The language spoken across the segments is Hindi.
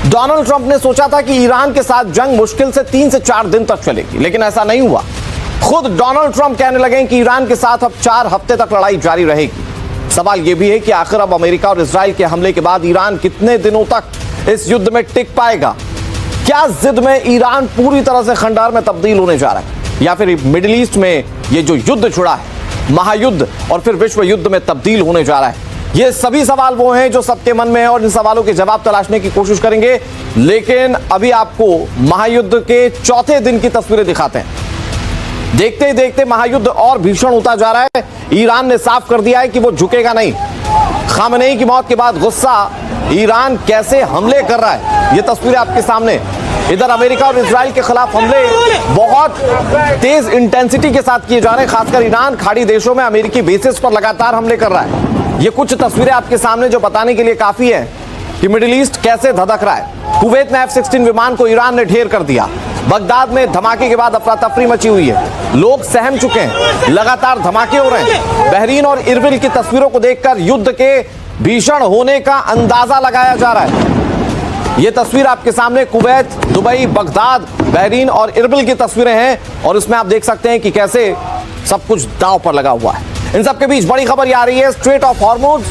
डोनाल्ड ट्रंप ने सोचा था कि ईरान के साथ जंग मुश्किल से 3 से 4 दिन तक चलेगी, लेकिन ऐसा नहीं हुआ। खुद डोनाल्ड ट्रंप कहने लगे कि ईरान के साथ अब 4 हफ्ते तक लड़ाई जारी रहेगी। सवाल यह भी है कि आखिर अब अमेरिका और इजराइल के हमले के बाद ईरान कितने दिनों तक इस युद्ध में टिक पाएगा? क्या जिद में ईरान पूरी तरह से खंडार में तब्दील होने जा रहा है, या फिर मिडिल ईस्ट में ये जो युद्ध छुड़ा है, महायुद्ध और फिर विश्व युद्ध में तब्दील होने जा रहा है? ये सभी सवाल वो हैं जो सबके मन में है और इन सवालों के जवाब तलाशने की कोशिश करेंगे। लेकिन अभी आपको महायुद्ध के चौथे दिन की तस्वीरें दिखाते हैं। देखते ही देखते महायुद्ध और भीषण होता जा रहा है। ईरान ने साफ कर दिया है कि वो झुकेगा नहीं। खामेनेई की मौत के बाद गुस्सा, ईरान कैसे हमले कर रहा है, ये तस्वीरें आपके सामने। इधर अमेरिका और इजराइल के खिलाफ हमले बहुत तेज इंटेंसिटी के साथ किए जा रहे हैं। खासकर ईरान खाड़ी देशों में अमेरिकी बेसिस पर लगातार हमले कर रहा है। ये कुछ तस्वीरें आपके सामने जो बताने के लिए काफी है कि मिडिल ईस्ट कैसे धधक रहा है। कुवैत में F-16 विमान को ईरान ने ढेर कर दिया। बगदाद में धमाके के बाद अफरा तफरी मची हुई है, लोग सहम चुके हैं, लगातार धमाके हो रहे हैं। बहरीन और इरबिल की तस्वीरों को देखकर युद्ध के भीषण होने का अंदाजा लगाया जा रहा है। ये तस्वीर आपके सामने कुवैत, दुबई, बगदाद, बहरीन और इरबिल की तस्वीरें हैं और इसमें आप देख सकते हैं कि कैसे सब कुछ दांव पर लगा हुआ है। इन सबके बीच बड़ी खबर ये आ रही है, स्ट्रेट ऑफ हॉर्मुज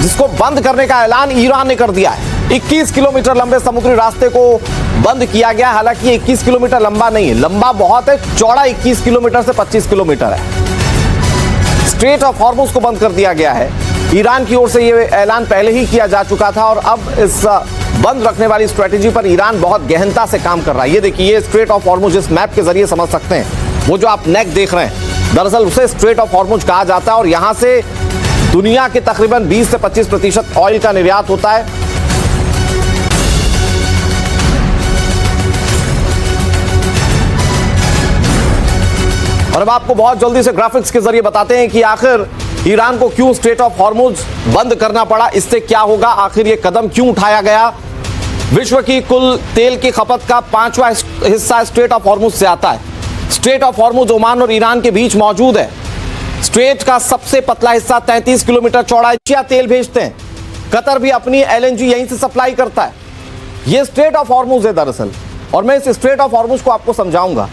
जिसको बंद करने का ऐलान ईरान ने कर दिया है। 21 किलोमीटर लंबे समुद्री रास्ते को बंद किया गया। हालांकि 21 किलोमीटर लंबा नहीं है, लंबा बहुत है, चौड़ा 21 किलोमीटर से 25 किलोमीटर है। स्ट्रेट ऑफ हॉर्मुज को बंद कर दिया गया है। ईरान की ओर से यह ऐलान पहले ही किया जा चुका था और अब इस बंद रखने वाली स्ट्रेटेजी पर ईरान बहुत गहनता से काम कर रहा है। ये देखिए, ये स्ट्रेट ऑफ हॉर्मुज इस मैप के जरिए समझ सकते हैं। वो जो आप नेक देख रहे हैं, दरअसल उसे स्ट्रेट ऑफ हॉर्मुज कहा जाता है और यहां से दुनिया के तकरीबन 20 से 25% ऑयल का निर्यात होता है। और अब आपको बहुत जल्दी से ग्राफिक्स के जरिए बताते हैं कि आखिर ईरान को क्यों स्ट्रेट ऑफ हॉर्मुज बंद करना पड़ा, इससे क्या होगा, आखिर यह कदम क्यों उठाया गया। विश्व की कुल तेल की खपत का 5वां हिस्सा स्ट्रेट ऑफ हॉर्मुज से आता है। स्ट्रेट ऑफ हॉर्मुज ओमान और ईरान के बीच मौजूद है। स्ट्रेट का सबसे पतला हिस्सा 33 किलोमीटर चौड़ा है। तेल भेजते हैं, कतर भी अपनी LNG यहीं से सप्लाई करता है। यह स्ट्रेट ऑफ हॉर्मुज है दरअसल, और मैं इस स्ट्रेट ऑफ हॉर्मुज को आपको समझाऊंगा।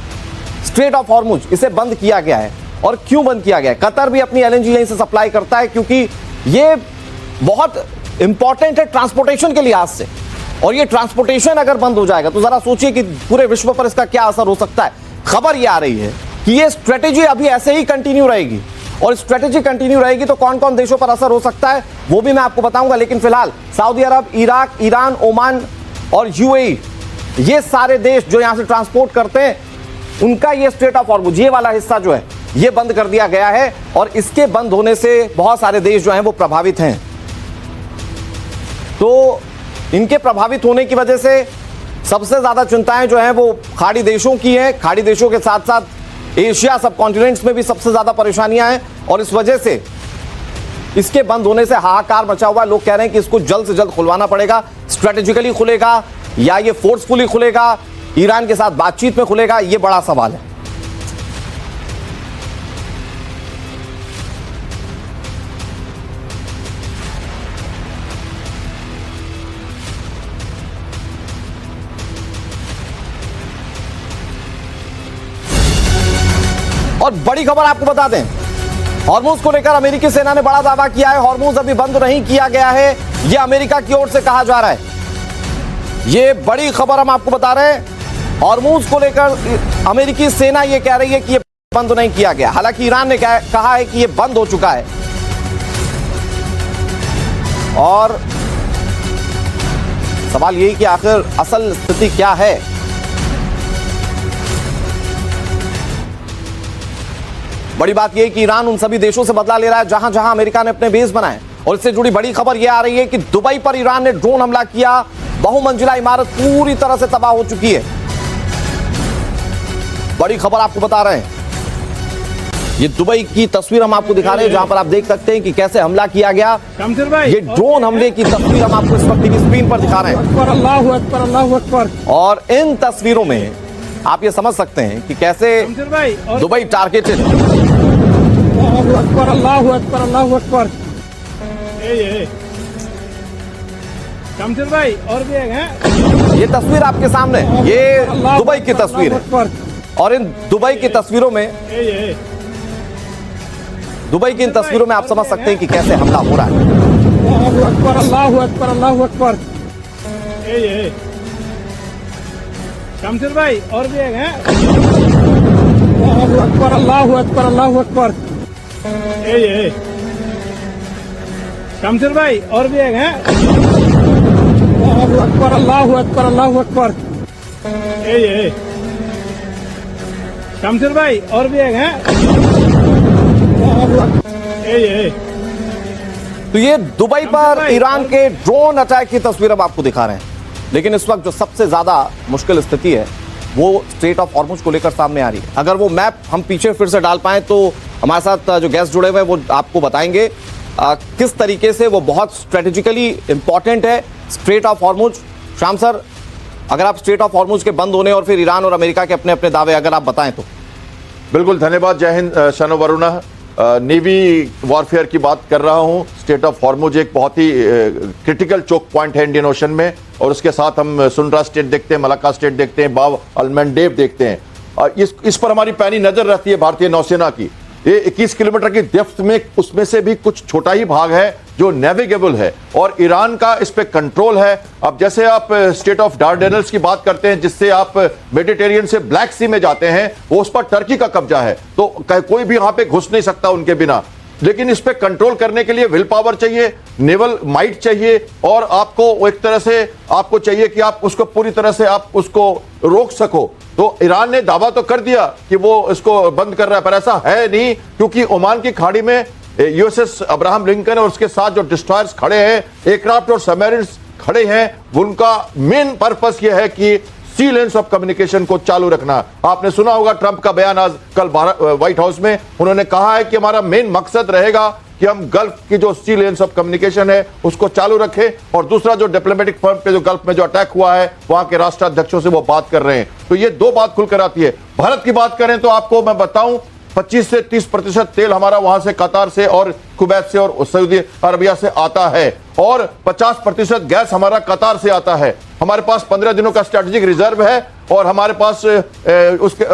स्ट्रेट ऑफ हॉर्मुज इसे बंद किया गया है और क्यों बंद किया गया है। कतर भी अपनी LNG यहीं से सप्लाई करता है क्योंकि यह बहुत इंपॉर्टेंट है ट्रांसपोर्टेशन के लिहाज से, और ये ट्रांसपोर्टेशन अगर बंद हो जाएगा तो जरा सोचिए कि पूरे विश्व पर इसका क्या असर हो सकता है। खबर यह आ रही है कि ये स्ट्रेटेजी अभी ऐसे ही कंटिन्यू रहेगी, और स्ट्रेटेजी कंटिन्यू रहेगी तो कौन कौन देशों पर असर हो सकता है वो भी मैं आपको बताऊंगा। लेकिन फिलहाल सऊदी अरब, इराक, ईरान, ओमान और UAE, ये सारे देश जो यहां से ट्रांसपोर्ट करते हैं, उनका ये स्ट्रेट ऑफ हॉर्मुज, ये वाला हिस्सा जो है, ये बंद कर दिया गया है। और इसके बंद होने से बहुत सारे देश जो हैं वो प्रभावित हैं। तो इनके प्रभावित होने की वजह से सबसे ज्यादा चिंताएं जो हैं वो खाड़ी देशों की हैं। खाड़ी देशों के साथ साथ एशिया सब कॉन्टिनेंट्स में भी सबसे ज्यादा परेशानियां हैं, और इस वजह से इसके बंद होने से हाहाकार मचा हुआ है। लोग कह रहे हैं कि इसको जल्द से जल्द खुलवाना पड़ेगा। स्ट्रेटेजिकली खुलेगा या ये फोर्सफुली खुलेगा, ईरान के साथ बातचीत में खुलेगा, ये बड़ा सवाल है। और बड़ी खबर आपको बता दें, हॉर्मुज को लेकर अमेरिकी सेना ने बड़ा दावा किया है। हॉर्मुज अभी बंद नहीं किया गया है, यह अमेरिका की ओर से कहा जा रहा है। यह बड़ी खबर हम आपको बता रहे हैं। हॉर्मुज को लेकर अमेरिकी सेना यह कह रही है कि यह बंद नहीं किया गया। हालांकि ईरान ने कहा है कि यह बंद हो चुका है। और सवाल यही कि आखिर असल स्थिति क्या है। बड़ी बात यह है कि ईरान उन सभी देशों से बदला ले रहा है जहां जहां अमेरिका ने अपने बेस बनाए। और इससे जुड़ी बड़ी खबर यह आ रही है कि दुबई पर ईरान ने ड्रोन हमला किया। बहुमंजिला इमारत पूरी तरह से तबाह हो चुकी है। बड़ी खबर आपको बता रहे हैं। ये दुबई की तस्वीर हम आपको दिखा रहे हैं, जहां पर आप देख सकते हैं कि कैसे हमला किया गया। ये ड्रोन हमले की तस्वीर हम आपको इस वक्त टीवी स्क्रीन पर दिखा रहे हैं। अल्लाहू अकबर, अल्लाहू अकबर। और इन तस्वीरों में आप ये समझ सकते हैं कि कैसे दुबई टारगेटेड। अल्लाहू अकबर, अल्लाहू अकबर, अल्लाहू अकबर। शमशेर भाई और भी एक हैं। ये तस्वीर आपके सामने, ये दुबई की तस्वीर है और इन दुबई की तस्वीरों में ये दुबई की इन तस्वीरों में आप समझ सकते हैं कि कैसे हमला हो रहा है। अल्लाहु अकबर, अल्लाहु अकबर, अल्लाहु अकबर। ये शमशेर भाई और भी एक हैं। अल्लाहु अकबर, अल्लाहु अकबर, अल्लाहु अकबर। ये शमशेर भाई और भी एक हैं। अल्लाहु अकबर, अल्लाहु अकबर, अल्लाहु अकबर। ये शमशेर भाई और भी एक हैं। ये तो ये दुबई पर ईरान के ड्रोन अटैक की तस्वीर अब आपको दिखा रहे हैं, लेकिन इस वक्त जो सबसे ज्यादा मुश्किल स्थिति है वो स्ट्रेट ऑफ हॉर्मुज को लेकर सामने आ रही है। अगर वो मैप हम पीछे फिर से डाल पाए तो हमारे साथ जो गेस्ट जुड़े हुए हैं वो आपको बताएंगे किस तरीके से वो बहुत स्ट्रेटेजिकली इंपॉर्टेंट है straight of Hormuz. Shyam sir, अगर आप स्ट्रेट ऑफ हॉर्मुज के बंद होने और फिर ईरान और अमेरिका के अपने अपने दावे अगर आप बताएं तो। बिल्कुल, धन्यवाद। जय हिंद शनो वरुणा। नेवी वॉरफेयर की बात कर रहा हूं। स्टेट ऑफ हॉर्मुज एक बहुत ही क्रिटिकल चोक पॉइंट है इंडियन ओशन में, और उसके साथ हम सुंड्रा स्टेट देखते हैं, मलाक्का स्टेट देखते हैं, बाब अलमंडेब देखते हैं। और इस पर हमारी पैनी नजर रहती है भारतीय नौसेना की। ये 21 किलोमीटर की डेप्थ में, उसमें से भी कुछ छोटा ही भाग है जो नेविगेबल है और ईरान का इस पे कंट्रोल है। अब जैसे आप स्टेट ऑफ डार्डेनल्स की बात करते हैं, जिससे आप मेडिटेरियन से ब्लैक सी में जाते हैं, वो उस पर टर्की का कब्जा है, तो कोई भी वहां पे घुस नहीं सकता उनके बिना। लेकिन इस पे कंट्रोल करने के लिए विल पावर चाहिए, नेवल माइट चाहिए, और आपको एक तरह से आपको चाहिए कि आप उसको पूरी तरह से आप उसको रोक सको। तो ईरान ने दावा तो कर दिया कि वो इसको बंद कर रहा है, पर ऐसा है नहीं, क्योंकि ओमान की खाड़ी में यूएसएस अब्राहम लिंकन और उसके साथ जो डिस्ट्रॉयर्स खड़े हैं, एयरक्राफ्ट और सबमरीन्स खड़े हैं, उनका मेन पर्पस यह है कि सी लेन्स ऑफ कम्युनिकेशन को चालू रखना। आपने सुना होगा ट्रंप का बयान आज कल व्हाइट हाउस में, उन्होंने कहा है कि हमारा मेन मकसद रहेगा कि हम गल्फ की जो सी लेन्स ऑफ कम्युनिकेशन है उसको चालू रखें, और दूसरा जो डिप्लोमेटिक फर्म पे जो गल्फ में जो अटैक हुआ है वहां के राष्ट्राध्यक्षों से वो बात कर रहे हैं। तो ये दो बात खुलकर आती है। भारत की बात करें तो आपको मैं बताऊं, 25 से 30% तेल हमारा वहां से कतार से और कुवैत से और सऊदी अरबिया से आता है, और 50% गैस हमारा कतार से आता है। हमारे पास 15 दिनों का स्ट्रेटेजिक रिजर्व है, और हमारे पास उसके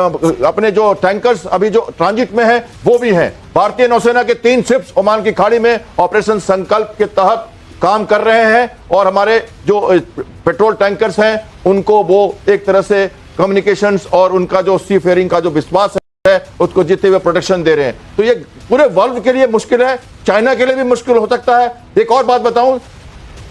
अपने जो टैंकर्स अभी जो ट्रांजिट में है वो भी हैं। भारतीय नौसेना के 3 शिप्स ओमान की खाड़ी में ऑपरेशन संकल्प के तहत काम कर रहे हैं, और हमारे जो पेट्रोल टैंकर्स हैं उनको वो एक तरह से कम्युनिकेशंस और उनका जो सी फेयरिंग का जो विश्वास है उसको जीते हुए प्रोटेक्शन दे रहे हैं। तो ये पूरे वर्ल्ड के लिए मुश्किल है, चाइना के लिए भी मुश्किल हो सकता है। एक और बात बताऊं,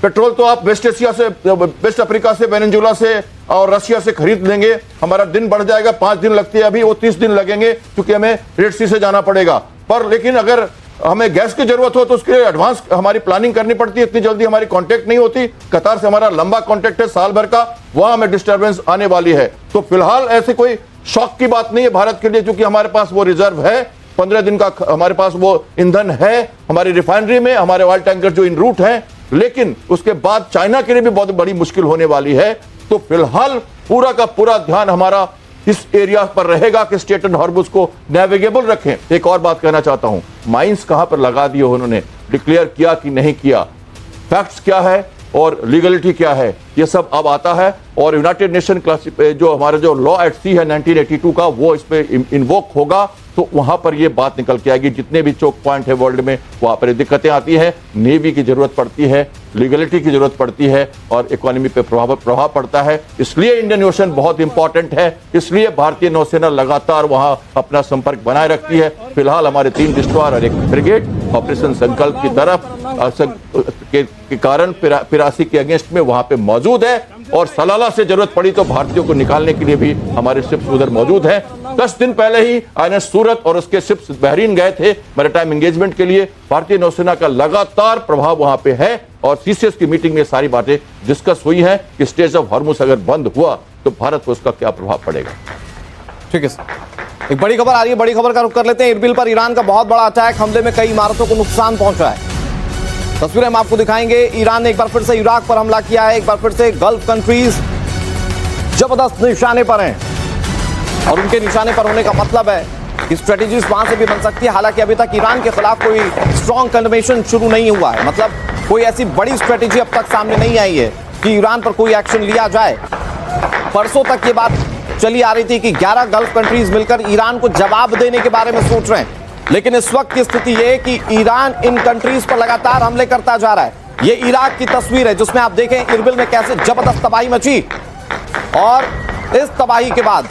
पेट्रोल तो आप वेस्ट एशिया से, वेस्ट अफ्रीका से, वेनेजुएला से और रशिया से खरीद लेंगे, हमारा दिन बढ़ जाएगा। 5 दिन लगते हैं अभी, वो 30 दिन लगेंगे, क्योंकि हमें रेड सी से जाना पड़ेगा। पर लेकिन अगर हमें गैस की जरूरत हो तो उसके लिए एडवांस हमारी प्लानिंग करनी पड़ती है, इतनी जल्दी हमारी कांटेक्ट नहीं होती। कतार से हमारा लंबा कांटेक्ट है साल भर का, वहां हमें डिस्टर्बेंस आने वाली है। तो फिलहाल ऐसे कोई शौक की बात नहीं है भारत के लिए, क्योंकि हमारे पास वो रिजर्व है, 15 दिन का हमारे पास वो ईंधन है हमारी रिफाइनरी में, हमारे ऑयल टैंकर जो इन रूट हैं। लेकिन उसके बाद चाइना के लिए भी बहुत बड़ी मुश्किल होने वाली है। तो फिलहाल पूरा का पूरा ध्यान हमारा इस एरिया पर रहेगा कि स्ट्रेट ऑफ हॉर्मुज को नेविगेबल रखें। एक और बात कहना चाहता हूं, माइंस कहां पर लगा दिए उन्होंने, डिक्लेयर किया कि नहीं किया, फैक्ट्स क्या है और लीगलिटी क्या है, ये सब अब आता है। और यूनाइटेड नेशन जो हमारा जो लॉ एट सी है 1982 का, वो इस पे इन्वोक होगा, तो वहां पर ये बात निकल के आएगी। जितने भी चोक पॉइंट है वर्ल्ड में वहां पर दिक्कतें आती है, नेवी की जरूरत पड़ती है, लीगलिटी की जरूरत पड़ती है, और इकोनॉमी पे प्रभाव पड़ता है। इसलिए इंडियन ओशन बहुत इंपॉर्टेंट है, इसलिए भारतीय नौसेना लगातार वहां अपना संपर्क बनाए रखती है। फिलहाल हमारे 3 डिस्ट्रॉयर और 1 फ्रिगेट ऑपरेशन संकल्प की तरफ के कारण 83 के अगेंस्ट में वहां पे मौजूद है, और सलाला से जरूरत पड़ी तो भारतीयों को निकालने के लिए भी हमारे शिप्स उधर मौजूद हैं। 10 दिन पहले ही आईएनएस सूरत और उसके शिप्स बहरीन गए थे मैरीटाइम एंगेजमेंट के लिए। भारतीय नौसेना का लगातार प्रभाव वहां पे है, और सीसीएस की मीटिंग में सारी बातें डिस्कस हुई हैं कि स्ट्रेट ऑफ हॉर्मुज अगर बंद हुआ तो भारत को उसका क्या प्रभाव पड़ेगा। ठीक है सर, एक बड़ी खबर आ रही है, बड़ी खबर का रुख कर लेते हैं। इरबिल पर ईरान का बहुत बड़ा अटैक, हमले में कई इमारतों को नुकसान पहुंचा है। तस्वीरें हम आपको दिखाएंगे। ईरान ने एक बार फिर से इराक पर हमला किया है, एक बार फिर से गल्फ कंट्रीज जबरदस्त निशाने पर हैं, और उनके निशाने पर होने का मतलब है कि स्ट्रेटेजीज वहां से भी बन सकती है। हालांकि अभी तक ईरान के खिलाफ कोई स्ट्रॉन्ग कंडेमेशन शुरू नहीं हुआ है, मतलब कोई ऐसी बड़ी स्ट्रेटेजी अब तक सामने नहीं आई है कि ईरान पर कोई एक्शन लिया जाए। परसों तक ये बात चली आ रही थी कि 11 गल्फ कंट्रीज मिलकर ईरान को जवाब देने के बारे में सोच रहे हैं, लेकिन इस वक्त की स्थिति यह है कि ईरान इन कंट्रीज पर लगातार हमले करता जा रहा है। ये इराक की तस्वीर है जिसमें आप देखें इरबिल में कैसे जबरदस्त तबाही मची, और इस तबाही के बाद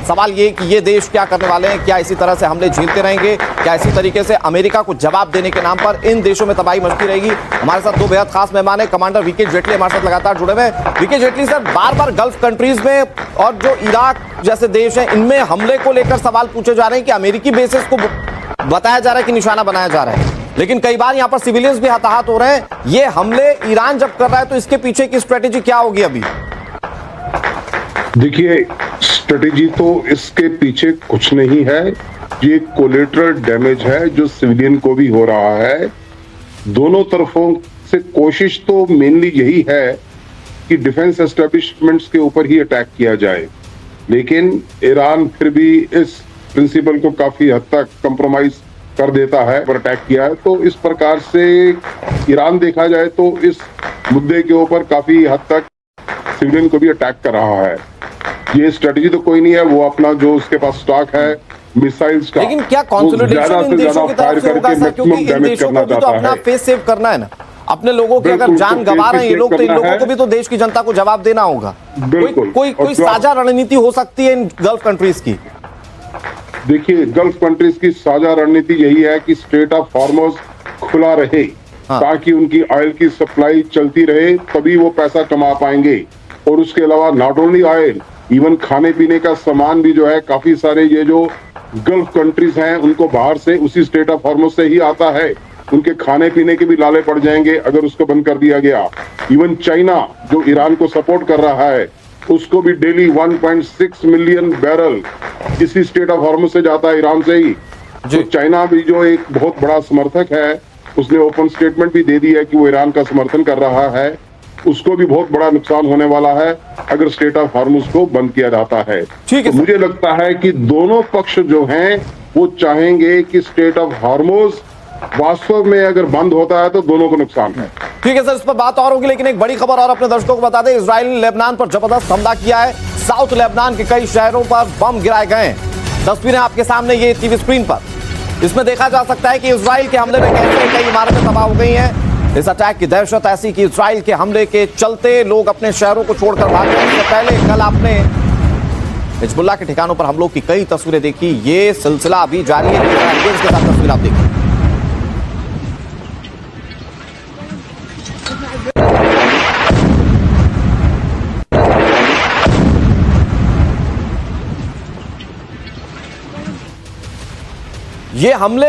सवाल ये कि ये देश क्या करने वाले हैं, क्या इसी तरह से हमले झेलते रहेंगे, क्या इसी तरीके से अमेरिका को जवाब देने के नाम पर इन देशों में तबाही मचती रहेगी। हमारे साथ दो बेहद खास मेहमान है, कमांडर वीके जेटली हमारे साथ लगातार जुड़े हुए हैं। वीके जेटली सर, बार बार गल्फ कंट्रीज में और जो इराक जैसे देश हैं इनमें हमले को लेकर सवाल पूछे जा रहे हैं कि अमेरिकी बेसिस को बताया जा रहा है कि निशाना बनाया जा रहा है, लेकिन कई बार यहां पर सिविलियंस भी हताहत हो रहे हैं। ये हमले ईरान जब कर रहा है तो इसके पीछे की स्ट्रेटेजी क्या होगी अभी? देखिए, स्ट्रेटेजी तो इसके पीछे कुछ नहीं है, ये कोलेटरल डैमेज है जो सिविलियन को भी हो रहा है। दोनों तरफों से कोशिश तो मेनली यही है कि डिफेंस एस्टेब्लिशमेंट्स के ऊपर ही अटैक किया जाए, लेकिन ईरान फिर भी इस प्रिंसिपल को काफी हद तक कंप्रोमाइज कर देता है पर अटैक किया है। तो इस प्रकार से ईरान देखा जाए तो इस मुद्दे के ऊपर काफी हद तक सिविलियन को भी अटैक कर रहा है। ये स्ट्रेटजी तो कोई नहीं है, वो अपना जो उसके पास स्टॉक है मिसाइल्स का, लेकिन क्या कंसोलिडेशन इन देशों की तरफ से होगा सर? क्योंकि इन देशों को भी तो अपना फेस सेव करना है ना, अपने लोगों की अगर जान गंवा रहे हैं ये लोग तो इन लोगों को भी तो देश की जनता को जवाब देना होगा। कोई साझा रणनीति हो सकती है इन गल्फ कंट्रीज की? देखिए, गल्फ कंट्रीज की साझा रणनीति यही है कि स्ट्रेट ऑफ हॉर्मुज़ खुला रहे, ताकि उनकी ऑयल की सप्लाई चलती रहे, तभी वो पैसा कमा पाएंगे। और उसके अलावा नॉट ओनली ऑयल, इवन खाने पीने का सामान भी जो है, काफी सारे ये जो गल्फ कंट्रीज हैं उनको बाहर से उसी स्ट्रेट ऑफ हॉर्मुज़ से ही आता है। उनके खाने पीने के भी लाले पड़ जाएंगे अगर उसको बंद कर दिया गया। इवन चाइना जो ईरान को सपोर्ट कर रहा है, उसको भी डेली 1.6 मिलियन बैरल इसी स्ट्रेट ऑफ हॉर्मुज़ से जाता है, ईरान से ही। तो चाइना भी जो एक बहुत बड़ा समर्थक है, उसने ओपन स्टेटमेंट भी दे दी है कि वो ईरान का समर्थन कर रहा है। उसको भी बहुत बड़ा नुकसान होने वाला है अगर स्ट्रेट ऑफ हॉर्मुज़ को बंद किया जाता है। तो मुझे लगता है कि दोनों पक्ष जो हैं वो चाहेंगे कि स्ट्रेट ऑफ हॉर्मुज़ वास्तव में अगर बंद होता है तो दोनों को नुकसान है। ठीक है सर, इस पर बात और होगी, लेकिन एक बड़ी खबर और अपने दर्शकों को बता दें। इजराइल ने लेबनान पर जबरदस्त हमला किया है। साउथ लेबनान के कई शहरों पर बम गिराए गए हैं। तस्वीरें आपके सामने ये टीवी स्क्रीन पर। इसमें देखा जा सकता है कि इजराइल के हमले में कैसे कई इमारतें तबाह हो गई हैं। इस अटैक की दहशत ऐसी कि इजराइल के हमले के चलते लोग अपने शहरों को छोड़कर भाग गए। इससे पहले कल आपने हिजबुल्लाह के ठिकानों पर हमलों की कई तस्वीरें देखी। ये सिलसिला अभी जारी है। के साथ तस्वीर आप देखिए। ये हमले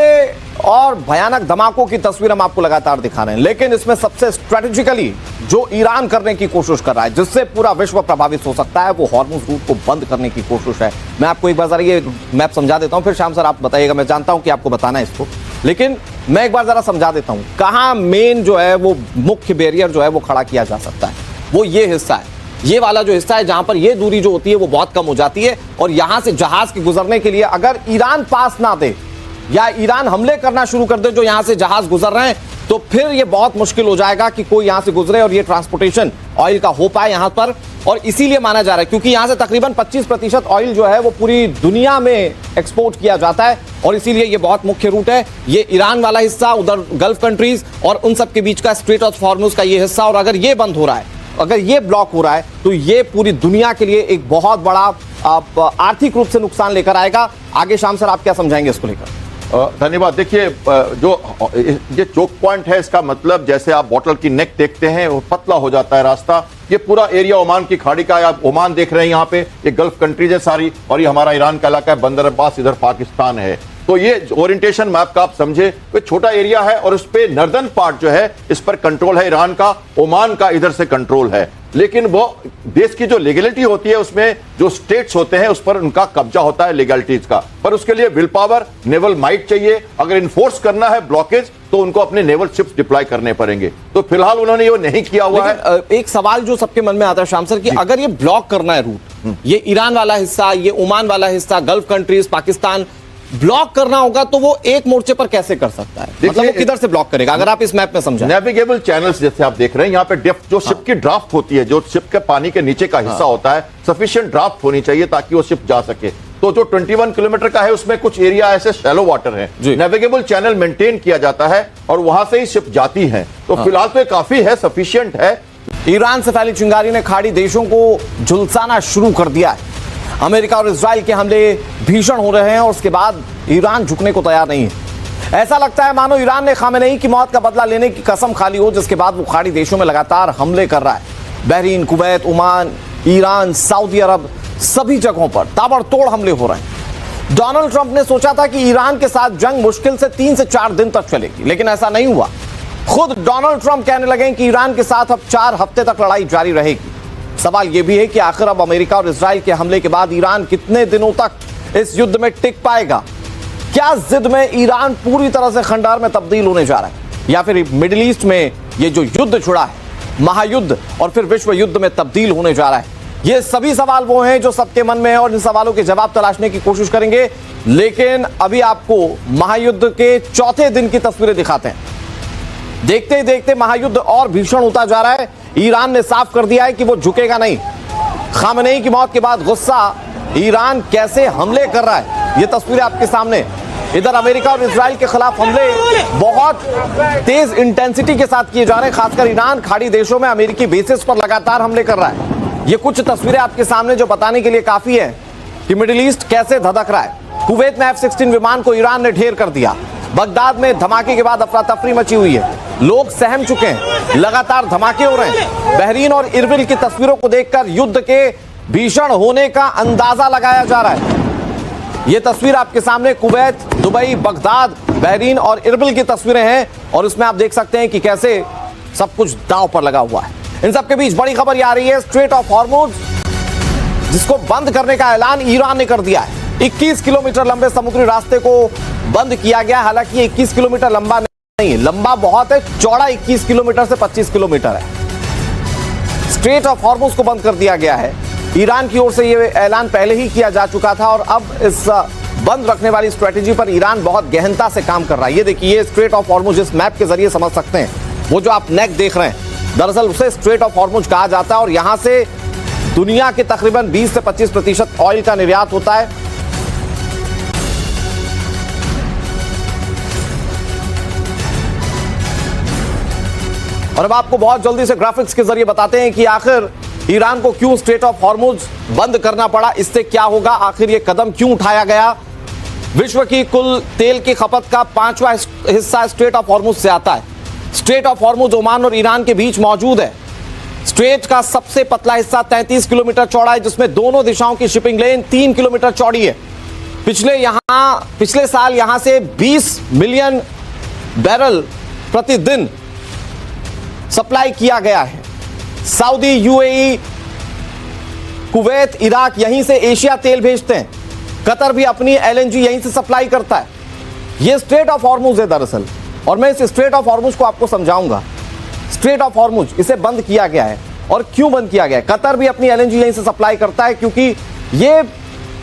और भयानक धमाकों की तस्वीर हम आपको लगातार दिखा रहे हैं, लेकिन इसमें सबसे स्ट्रेटेजिकली जो ईरान करने की कोशिश कर रहा है, जिससे पूरा विश्व प्रभावित हो सकता है, वो हॉर्मुज़ रूट को बंद करने की कोशिश है। मैं आपको एक बार जरा ये मैप समझा देता हूं, फिर शाम सर आप बताइएगा। मैं जानता हूं कि आपको बताना है इसको, लेकिन मैं एक बार जरा समझा देता हूं कहां मेन जो है वो मुख्य बैरियर जो है वो खड़ा किया जा सकता है। वो ये हिस्सा है, ये वाला जो हिस्सा है जहां पर ये दूरी जो होती है वो बहुत कम हो जाती है, और यहां से जहाज के गुजरने के लिए अगर ईरान पास ना दे या ईरान हमले करना शुरू कर दे जो यहां से जहाज गुजर रहे हैं, तो फिर ये बहुत मुश्किल हो जाएगा कि कोई यहां से गुजरे और ये ट्रांसपोर्टेशन ऑयल का हो पाए यहां पर। और इसीलिए माना जा रहा है क्योंकि यहां से तकरीबन 25% ऑयल जो है वो पूरी दुनिया में एक्सपोर्ट किया जाता है, और इसीलिए ये बहुत मुख्य रूट है। ये ईरान वाला हिस्सा, उधर गल्फ कंट्रीज और उन सब के बीच का स्ट्रेट ऑफ हॉर्मुज़ का ये हिस्सा, और अगर ये बंद हो रहा है, अगर ये ब्लॉक हो रहा है, तो ये पूरी दुनिया के लिए एक बहुत बड़ा आर्थिक रूप से नुकसान लेकर आएगा। आगे शाम सर आप क्या समझाएंगे इसको लेकर? धन्यवाद। देखिए, जो ये चोक पॉइंट है, इसका मतलब जैसे आप बॉटल की नेक देखते हैं वो पतला हो जाता है रास्ता। ये पूरा एरिया ओमान की खाड़ी का है, आप ओमान देख रहे हैं यहाँ पे, ये गल्फ कंट्रीज है सारी, और ये हमारा ईरान का इलाका है, बंदर अब्बास इधर पाकिस्तान है। तो ये ओरिएंटेशन मैप का आप समझे, वो छोटा एरिया है और उस पे नर्दर्न पार्ट जो है इस पर कंट्रोल है ईरान का, ओमान का इधर से कंट्रोल है। लेकिन वो देश की जो लीगलिटी होती है उसमें जो स्टेट्स होते हैं उस पर उनका कब्जा होता है लीगलिटीज का, पर उसके लिए विल पावर, नेवल माइट चाहिए। अगर इन्फोर्स करना है ब्लॉकेज तो उनको अपने नेवल शिप्स डिप्लॉय करने पड़ेंगे, तो फिलहाल उन्होंने ये नहीं किया हुआ है। एक सवाल जो सबके मन में आता है शाम सर कि अगर ये ब्लॉक करना है रूट, ये ईरान वाला हिस्सा, ये ओमान वाला हिस्सा, गल्फ कंट्रीज, पाकिस्तान, ब्लॉक करना होगा तो वो एक मोर्चे पर कैसे कर सकता है? मतलब वो किधर से ब्लॉक करेगा, अगर आप इस मैप में समझाएं। नेविगेबल चैनल्स जैसे आप देख रहे हैं, यहाँ पे डेप्थ जो शिप की ड्राफ्ट होती है, जो शिप के पानी के नीचे का हिस्सा होता है, सफिशिएंट ड्राफ्ट होनी चाहिए ताकि वो शिप जा सके। तो जो 21 किलोमीटर का है उसमें कुछ एरिया ऐसे शैलो वाटर है, नेविगेबल चैनल मेंटेन किया जाता है और वहां से ही शिप जाती है। तो फिलहाल तो काफी है, सफिशिएंट है। ईरान से फैली चिंगारी ने खाड़ी देशों को झुलसाना शुरू कर दिया है। अमेरिका और इजराइल के हमले भीषण हो रहे हैं और उसके बाद ईरान झुकने को तैयार नहीं है। ऐसा लगता है मानो ईरान ने खामेनेई की मौत का बदला लेने की कसम खा ली हो, जिसके बाद वो खाड़ी देशों में लगातार हमले कर रहा है। Bahrain, Kuwait, Oman, Iran, Saudi Arabia, सभी जगहों पर ताबड़तोड़ हमले हो रहे हैं। डोनाल्ड ट्रंप ने सोचा था कि ईरान के साथ जंग मुश्किल से 3 से 4 दिन तक चलेगी, लेकिन ऐसा नहीं हुआ। खुद डोनाल्ड ट्रंप कहने लगे कि ईरान के साथ अब 4 हफ्ते तक लड़ाई जारी रहेगी। सवाल यह भी है कि आखिर अब अमेरिका और इजराइल के हमले के बाद ईरान कितने दिनों तक इस युद्ध में टिक पाएगा? क्या जिद में ईरान पूरी तरह से खंडार में तब्दील होने जा रहा है, या फिर मिडिल ईस्ट में ये जो युद्ध छुड़ा है, महायुद्ध और फिर विश्व युद्ध में तब्दील होने जा रहा है? ये सभी सवाल वो हैं जो सबके मन में है और इन सवालों के जवाब तलाशने की कोशिश करेंगे। लेकिन अभी आपको महायुद्ध के चौथे दिन की तस्वीरें दिखाते हैं। देखते ही देखते महायुद्ध और भीषण होता जा रहा है। ईरान ने साफ कर दिया है कि वो झुकेगा नहीं। खामेनेई की मौत के बाद गुस्सा ईरान कैसे हमले कर रहा है, ये तस्वीरें आपके सामने। इधर अमेरिका और इजराइल के खिलाफ हमले बहुत तेज इंटेंसिटी के साथ किए जा रहे हैं। खासकर ईरान खाड़ी देशों में अमेरिकी बेसिस पर लगातार हमले कर रहा है। ये कुछ तस्वीरें आपके सामने जो बताने के लिए काफी है कि मिडिल ईस्ट कैसे धधक रहा है। कुवैत में F-16 विमान को ईरान ने ढेर कर दिया। बगदाद में धमाके के बाद अफरा तफरी मची हुई है, लोग सहम चुके हैं, लगातार धमाके हो रहे हैं। बहरीन और इरबिल की तस्वीरों को देखकर युद्ध के भीषण होने का अंदाजा लगाया जा रहा है। ये तस्वीर आपके सामने कुवैत, दुबई, बगदाद, बहरीन और इरबिल की तस्वीरें हैं और इसमें आप देख सकते हैं कि कैसे सब कुछ दांव पर लगा हुआ है। इन सबके बीच बड़ी खबर ये आ रही है, स्ट्रेट ऑफ हॉर्मुज जिसको बंद करने का ऐलान ईरान ने कर दिया है। 21 किलोमीटर लंबे समुद्री रास्ते को बंद किया गया। हालांकि ये 21 किलोमीटर लंबा नहीं है, लंबा बहुत है, चौड़ा 21 किलोमीटर से 25 किलोमीटर है। स्ट्रेट ऑफ हॉर्मुज को बंद कर दिया गया है। ईरान की ओर से यह ऐलान पहले ही किया जा चुका था और अब इस बंद रखने वाली स्ट्रेटेजी पर ईरान बहुत गहनता से काम कर रहा है। ये देखिए, स्ट्रेट ऑफ हॉर्मुज इस मैप के जरिए समझ सकते हैं। वो जो आप नेक देख रहे हैं, दरअसल उसे स्ट्रेट ऑफ हॉर्मुज कहा जाता है और यहां से दुनिया के तकरीबन 20 से 25% ऑयल का निर्यात होता है। और अब आपको बहुत जल्दी से ग्राफिक्स के जरिए बताते हैं कि आखिर ईरान को क्यों स्ट्रेट ऑफ हॉर्मुज बंद करना पड़ा, इससे क्या होगा, आखिर यह कदम क्यों उठाया गया। विश्व की कुल तेल की खपत का 5वां हिस्सा स्ट्रेट ऑफ हॉर्मुज से आता है। स्ट्रेट ऑफ हॉर्मुज ओमान और ईरान के बीच मौजूद है। स्ट्रेट का सबसे पतला हिस्सा 33 किलोमीटर चौड़ा है, जिसमें दोनों दिशाओं की शिपिंग लेन 3 किलोमीटर चौड़ी है। पिछले साल यहां से 20 मिलियन बैरल प्रतिदिन सप्लाई किया गया है। सऊदी, यूएई, कुवैत, इराक यहीं से एशिया तेल भेजते हैं। कतर भी अपनी LNG यहीं से सप्लाई करता है। यह स्ट्रेट ऑफ हॉर्मुज है दरअसल, और मैं इस स्ट्रेट ऑफ हॉर्मुज को आपको समझाऊंगा। स्ट्रेट ऑफ हॉर्मुज इसे बंद किया गया है और क्यों बंद किया गया है। कतर भी अपनी LNG यहीं से सप्लाई करता है क्योंकि यह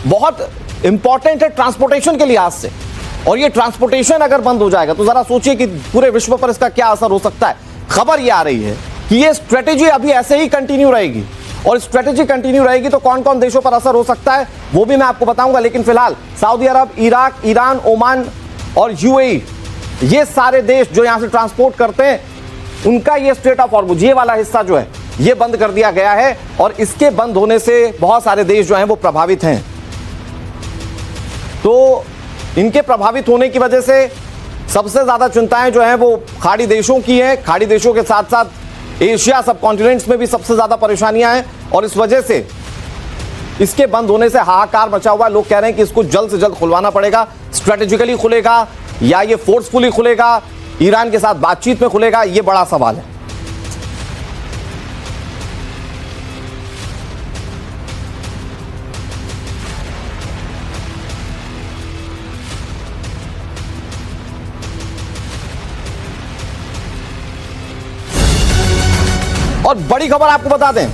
बहुत इंपॉर्टेंट है ट्रांसपोर्टेशन के लिहाज से, और ये ट्रांसपोर्टेशन अगर बंद हो जाएगा तो जरा सोचिए कि पूरे विश्व पर इसका क्या असर हो सकता है। खबर यह आ रही है कि ये स्ट्रेटेजी अभी ऐसे ही कंटिन्यू रहेगी, और स्ट्रेटेजी कंटिन्यू रहेगी तो कौन कौन देशों पर असर हो सकता है वो भी मैं आपको बताऊंगा। लेकिन फिलहाल सऊदी अरब, इराक, ईरान, ओमान और यूएई, ये सारे देश जो यहां से ट्रांसपोर्ट करते हैं, उनका ये स्ट्रेट ऑफ हॉर्मुज ये वाला हिस्सा जो है ये बंद कर दिया गया है, और इसके बंद होने से बहुत सारे देश जो हैं वो प्रभावित हैं। तो इनके प्रभावित होने की वजह से सबसे ज्यादा चिंताएं जो हैं वो खाड़ी देशों की हैं। खाड़ी देशों के साथ साथ एशिया सब कॉन्टिनेंट्स में भी सबसे ज्यादा परेशानियां हैं, और इस वजह से इसके बंद होने से हाहाकार मचा हुआ है। लोग कह रहे हैं कि इसको जल्द से जल्द खुलवाना पड़ेगा। स्ट्रेटेजिकली खुलेगा या ये फोर्सफुली खुलेगा, ईरान के साथ बातचीत में खुलेगा, ये बड़ा सवाल है। और बड़ी खबर आपको बता दें,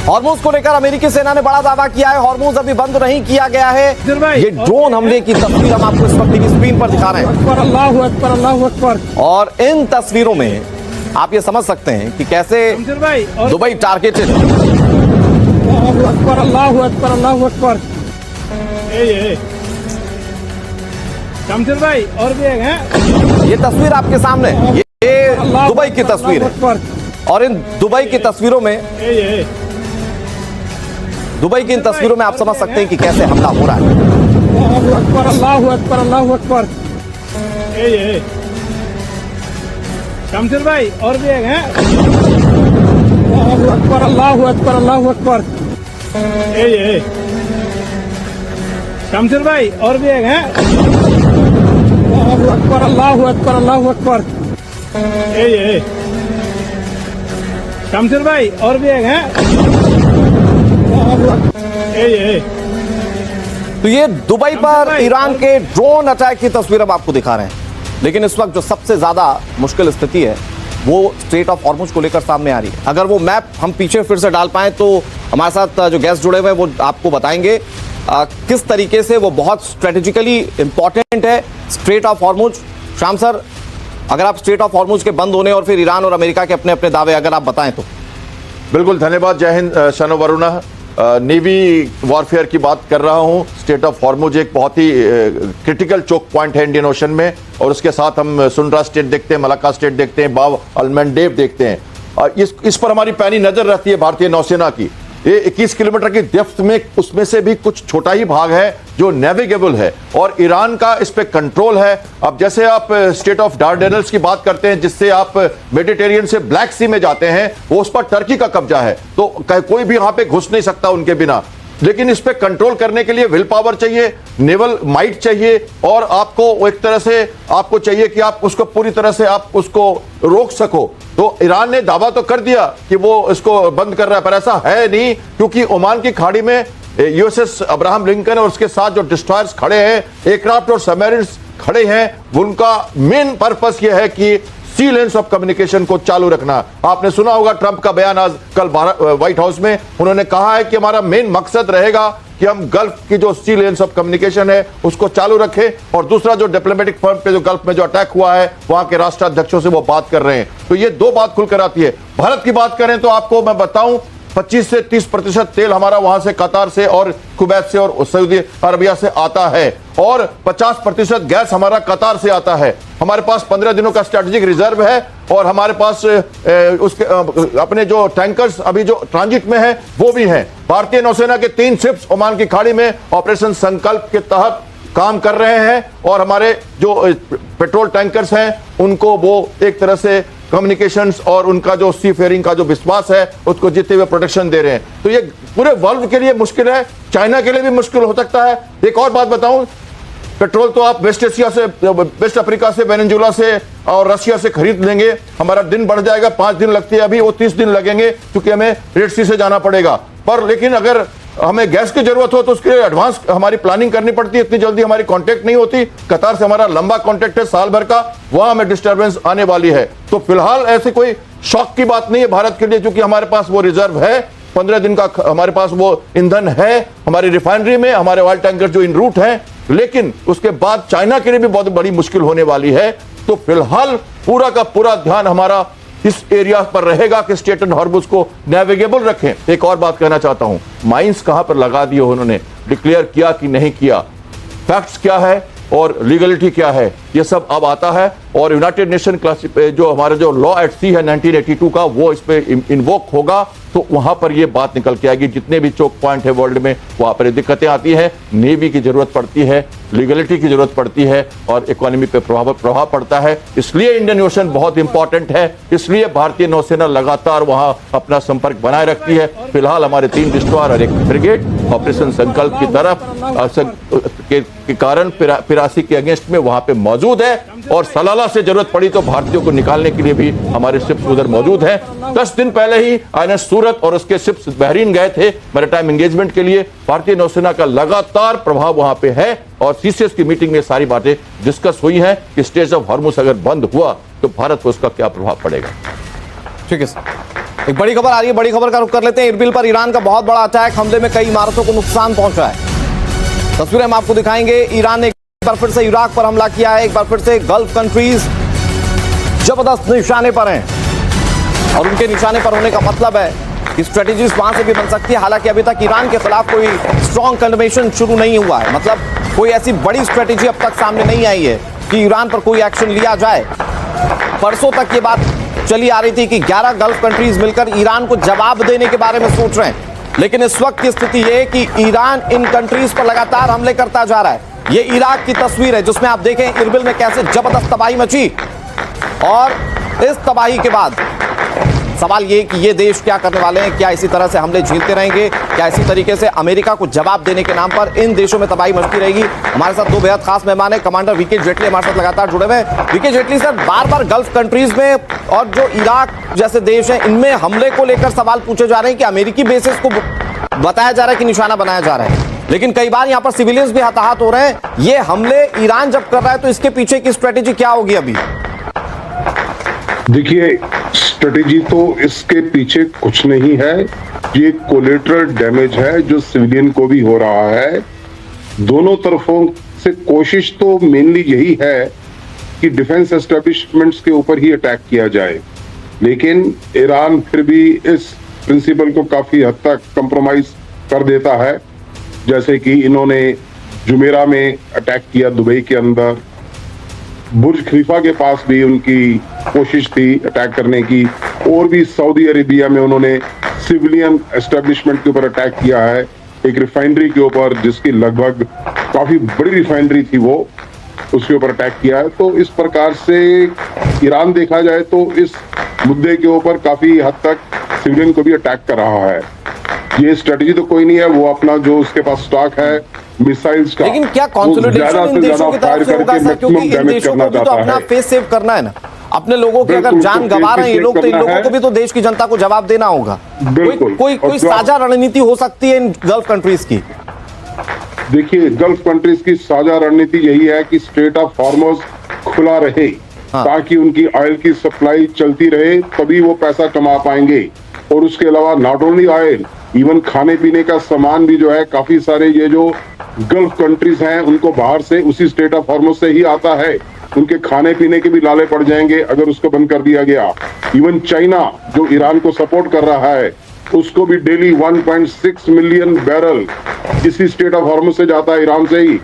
हॉर्मूज को लेकर अमेरिकी सेना ने बड़ा दावा किया है। हॉर्मूज अभी बंद नहीं किया गया है। ये ड्रोन हमले की तस्वीर हम आपको इस वक्त की स्क्रीन पर दिखा रहे हैं। अल्लाहू अकबर, अल्लाहू अकबर। और इन तस्वीरों में आप ये समझ सकते हैं कि कैसे दुबई टारगेटेड है। अल्लाहू अकबर, अल्लाहू अकबर, अल्लाहू अकबर। ये शमशेर भाई और भी एक है। ये तस्वीर आपके सामने, ये दुबई की तस्वीर है। और इन दुबई की तस्वीरों में, दुबई की इन तस्वीरों में आप समझ सकते हैं कि कैसे हमला हो रहा है। अल्लाहू अकबर, अल्लाहू अकबर, अल्लाहू अकबर। ये शमशेर भाई और भी एक है। अल्लाहू अकबर, अल्लाहू अकबर, अल्लाहू अकबर। ये शमशेर भाई और भी एक है। अल्लाहू अकबर, अल्लाहू अकबर, अल्लाहू अकबर। ये शमशेर भाई और भी एक है। ये तो ये दुबई पर ईरान के ड्रोन अटैक की तस्वीर हम आपको दिखा रहे हैं। लेकिन इस वक्त जो सबसे ज्यादा मुश्किल स्थिति है वो स्ट्रेट ऑफ हॉर्मुज को लेकर सामने आ रही है। अगर वो मैप हम पीछे फिर से डाल पाएं तो हमारे साथ जो गेस्ट जुड़े हुए हैं वो आपको बताएंगे किस तरीके से वो बहुत स्ट्रेटेजिकली इंपॉर्टेंट है स्ट्रेट ऑफ हॉर्मुज। शाम सर, अगर आप स्ट्रेट ऑफ हॉर्मुज के बंद होने और फिर ईरान और अमेरिका के अपने अपने दावे अगर आप बताएं तो। बिल्कुल, धन्यवाद। जय हिंद शनो वरुणा। नेवी वॉरफेयर की बात कर रहा हूं। स्टेट ऑफ हॉर्मुज एक बहुत ही क्रिटिकल चोक पॉइंट है इंडियन ओशन में, और उसके साथ हम सुंड्रा स्टेट देखते हैं, मलाक्का स्टेट देखते हैं, बाब अलमंडेब देखते हैं। इस पर हमारी पैनी नजर रहती है भारतीय नौसेना की। ये 21 किलोमीटर की डेप्थ में, उसमें से भी कुछ छोटा ही भाग है जो नेविगेबल है, और ईरान का इस पे कंट्रोल है। अब जैसे आप स्टेट ऑफ डार्डेनल्स की बात करते हैं, जिससे आप मेडिटेरियन से ब्लैक सी में जाते हैं, वो उस पर टर्की का कब्जा है, तो कोई भी यहां पे घुस नहीं सकता उनके बिना। लेकिन इस पे कंट्रोल करने के लिए विल पावर चाहिए, नेवल माइट चाहिए, और आपको एक तरह से आपको चाहिए कि आप उसको पूरी तरह से आप उसको रोक सको। तो ईरान ने दावा तो कर दिया कि वो इसको बंद कर रहा है, पर ऐसा है नहीं, क्योंकि ओमान की खाड़ी में यूएसएस अब्राहम लिंकन और उसके साथ जो डिस्ट्रॉयर्स खड़े हैं, एयरक्राफ्ट और सबमरीन्स खड़े हैं, उनका मेन पर्पस यह है कि सी लेन्स ऑफ कम्युनिकेशन को चालू रखना। आपने सुना होगा ट्रंप का बयान आज कल व्हाइट हाउस में, उन्होंने कहा है कि हमारा मेन मकसद रहेगा कि हम गल्फ की जो सी लेन्स ऑफ कम्युनिकेशन है उसको चालू रखें, और दूसरा जो डिप्लोमेटिक फ्रंट पे जो गल्फ में जो अटैक हुआ है वहां के राष्ट्राध्यक्षों से वो बात कर रहे हैं। तो ये दो बात खुलकर आती है। भारत की बात करें तो आपको मैं बताऊं, 25 से 30% तेल हमारा वहां से कतार से और कुवैत से और सऊदी अरबिया से आता है, और 50% गैस हमारा कतार से आता है। हमारे पास 15 दिनों का स्ट्रेटेजिक रिजर्व है, और हमारे पास उसके अपने जो टैंकर्स अभी जो ट्रांजिट में है वो भी हैं। भारतीय नौसेना के 3 शिप्स ओमान की खाड़ी में ऑपरेशन संकल्प के तहत काम कर रहे हैं, और हमारे जो पेट्रोल टैंकर्स हैं उनको वो एक तरह से कम्युनिकेशंस और उनका जो सी फेयरिंग का जो विश्वास है उसको जीते हुए प्रोटेक्शन दे रहे हैं। तो ये पूरे वर्ल्ड के लिए मुश्किल है, चाइना के लिए भी मुश्किल हो सकता है। एक और बात बताऊं, पेट्रोल तो आप वेस्ट एशिया से, वेस्ट अफ्रीका से, वेनेजुएला से और रशिया से खरीद लेंगे, हमारा दिन बढ़ जाएगा। 5 दिन लगते हैं अभी, वो 30 दिन लगेंगे, क्योंकि हमें रेड सी से जाना पड़ेगा। पर लेकिन अगर हमें गैस की जरूरत हो तो उसके लिए एडवांस हमारी प्लानिंग करनी पड़ती है, इतनी जल्दी हमारी कांटेक्ट नहीं होती। कतार से हमारा लंबा कांटेक्ट है साल भर का, वहां हमें डिस्टर्बेंस आने वाली है। तो फिलहाल ऐसे कोई शॉक की बात नहीं है भारत के लिए, क्योंकि हमारे पास वो रिजर्व है, 15 दिन का हमारे पास वो ईंधन है हमारी रिफाइनरी में, हमारे ऑयल टैंकर जो इन रूट हैं। लेकिन उसके बाद चाइना के लिए भी बहुत बड़ी मुश्किल होने वाली है। तो फिलहाल पूरा का पूरा ध्यान हमारा इस एरिया पर रहेगा कि स्ट्रेट ऑफ हॉर्मुज को नेविगेबल रखें। एक और बात कहना चाहता हूं, माइंस कहां पर लगा दिए उन्होंने, डिक्लेयर किया कि नहीं किया, फैक्ट्स क्या है और लीगलिटी क्या है, ये सब अब आता है। और यूनाइटेड नेशन जो हमारा जो लॉ एट सी है 1982 का, वो इस पे इन्वोक होगा, तो वहां पर ये बात निकल के आएगी। जितने भी चोक पॉइंट है वर्ल्ड में वहां पर दिक्कतें आती हैं, नेवी की जरूरत पड़ती है, लीगलिटी की जरूरत पड़ती है, और इकोनॉमी पे प्रभाव पड़ता है। इसलिए इंडियन ओशन बहुत इंपॉर्टेंट है, इसलिए भारतीय नौसेना लगातार वहां अपना संपर्क बनाए रखती है। फिलहाल हमारे 3 डिस्ट्रॉयर और 1 फ्रिगेट ऑपरेशन संकल्प की तरफ के कारण 85 के अगेंस्ट में वहां पे मौजूद है, और सलाला से जरूरत पड़ी तो भारतीयों को निकालने के लिए भी हमारे शिप्स उधर मौजूद हैं। 10 दिन पहले ही आईएनएस सूरत और उसके शिप्स बहरीन गए थे मैरीटाइम एंगेजमेंट के लिए। भारतीय नौसेना का लगातार प्रभाव वहां पे है, और सीसीएस की मीटिंग में सारी बातें डिस्कस हुई हैं कि स्ट्रेट ऑफ हॉर्मुज अगर बंद हुआ तो भारत को उसका क्या प्रभाव पड़ेगा। ठीक है सर। एक बड़ी खबर आ रही है, बड़ी खबर का रुख कर लेते हैं। इरबिल पर ईरान का बहुत बड़ा अटैक, हमले में कई इमारतों को नुकसान पहुंचा है। तस्वीरें हम आपको दिखाएंगे। ईरान ने एक बार फिर से इराक पर हमला किया है, एक बार फिर से गल्फ कंट्रीज जबरदस्त निशाने पर हैं और उनके निशाने पर होने का मतलब है कि स्ट्रेटेजीज वहां से भी बन सकती है। हालांकि अभी तक ईरान के खिलाफ कोई स्ट्रॉन्ग कंडमेशन शुरू नहीं हुआ है, मतलब कोई ऐसी बड़ी स्ट्रेटेजी अब तक सामने नहीं आई है कि ईरान पर कोई एक्शन लिया जाए। परसों तक ये बात चली आ रही थी कि 11 गल्फ कंट्रीज मिलकर ईरान को जवाब देने के बारे में सोच रहे हैं, लेकिन इस वक्त की स्थिति ये है कि ईरान इन कंट्रीज पर लगातार हमले करता जा रहा है। ये इराक की तस्वीर है जिसमें आप देखें इरबिल में कैसे जबरदस्त तबाही मची, और इस तबाही के बाद सवाल ये कि ये देश क्या करने वाले हैं। क्या इसी तरह से हमले झेलते रहेंगे? क्या इसी तरीके से अमेरिका को जवाब देने के नाम पर इन देशों में तबाही मचती रहेगी? हमारे साथ दो बेहद खास मेहमान हैं। कमांडर वीके जेटली हमारे साथ लगातार जुड़े हुए हैं। वीके जेटली सर, बार बार गल्फ कंट्रीज में और जो इराक जैसे देश हैं इनमें हमले को लेकर सवाल पूछे जा रहे हैं कि अमेरिकी बेसिस को बताया जा रहा है कि निशाना बनाया जा रहा है, लेकिन कई बार यहाँ पर सिविलियंस भी हताहत हो रहे हैं। ये हमले ईरान जब कर रहा है तो इसके पीछे की स्ट्रेटेजी क्या होगी अभी? देखिए, स्ट्रेटेजी तो इसके पीछे कुछ नहीं है, ये कोलेटरल डैमेज है जो सिविलियन को भी हो रहा है। दोनों तरफों से कोशिश तो मेनली यही है कि डिफेंस एस्टेब्लिशमेंट्स के ऊपर ही अटैक किया जाए, लेकिन ईरान फिर भी इस प्रिंसिपल को काफी हद तक कंप्रोमाइज कर देता है। जैसे कि इन्होंने जुमेरा में अटैक किया, दुबई के अंदर बुर्ज खलीफा के पास भी उनकी कोशिश थी अटैक करने की, और भी सऊदी अरेबिया में उन्होंने सिविलियन एस्टेब्लिशमेंट के ऊपर अटैक किया है, एक रिफाइनरी के ऊपर जिसकी लगभग काफी बड़ी रिफाइनरी थी वो, उसके ऊपर अटैक किया है। तो इस प्रकार से ईरान देखा जाए तो इस मुद्दे के ऊपर काफी हद तक सिविलियन को भी अटैक कर रहा है। ये स्ट्रेटेजी तो कोई नहीं है, वो अपना जो उसके पास स्टॉक है मिसाइल्स का, लेकिन क्या कॉन्सोलिडेशन इन देशों की तरफ से होगा सर? क्योंकि इन देशों को भी तो अपना फेस सेव करना है ना, अपने लोगों की अगर जान गंवा रहे हैं ये लोग तो इन लोगों को भी तो देश की जनता को जवाब देना होगा। कोई साझा रणनीति हो सकती है इन गल्फ कंट्रीज की? देखिए, गल्फ कंट्रीज की साझा रणनीति यही है कि स्ट्रेट ऑफ हॉर्मुज खुला रहे, ताकि उनकी ऑयल की सप्लाई चलती रहे, तभी वो पैसा कमा पाएंगे। और उसके अलावा नॉट ओनली ऑयल, इवन खाने पीने का सामान भी जो है, काफी सारे ये जो गल्फ कंट्रीज हैं उनको बाहर से उसी स्ट्रेट ऑफ हॉर्मुज से ही आता है, उनके खाने पीने के भी लाले पड़ जाएंगे अगर उसको बंद कर दिया गया। इवन चाइना जो ईरान को सपोर्ट कर रहा है, उसको भी डेली 1.6 मिलियन बैरल इसी स्ट्रेट ऑफ हॉर्मुज से जाता है, ईरान से ही।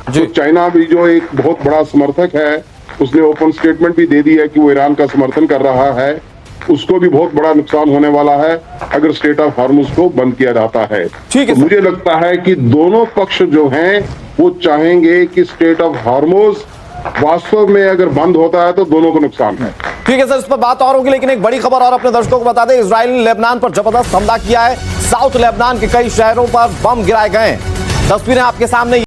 तो चाइना भी जो एक बहुत बड़ा समर्थक है, उसने ओपन स्टेटमेंट भी दे दी है कि वो ईरान का समर्थन कर रहा है। उसको भी बहुत बड़ा नुकसान होने वाला है अगर स्ट्रेट ऑफ हॉर्मुज को बंद किया जाता है। ठीक है, तो मुझे लगता है कि दोनों पक्ष जो हैं वो चाहेंगे कि स्ट्रेट ऑफ हॉर्मुज वास्तव में अगर बंद होता है तो दोनों को नुकसान है। ठीक है सर, इस पर बात और होगी, लेकिन एक बड़ी खबर और अपने दर्शकों को बता दें। इजराइल ने लेबनान पर जबरदस्त हमला किया है। साउथ लेबनान के कई शहरों पर बम गिराए गए। तस्वीरें आपके सामने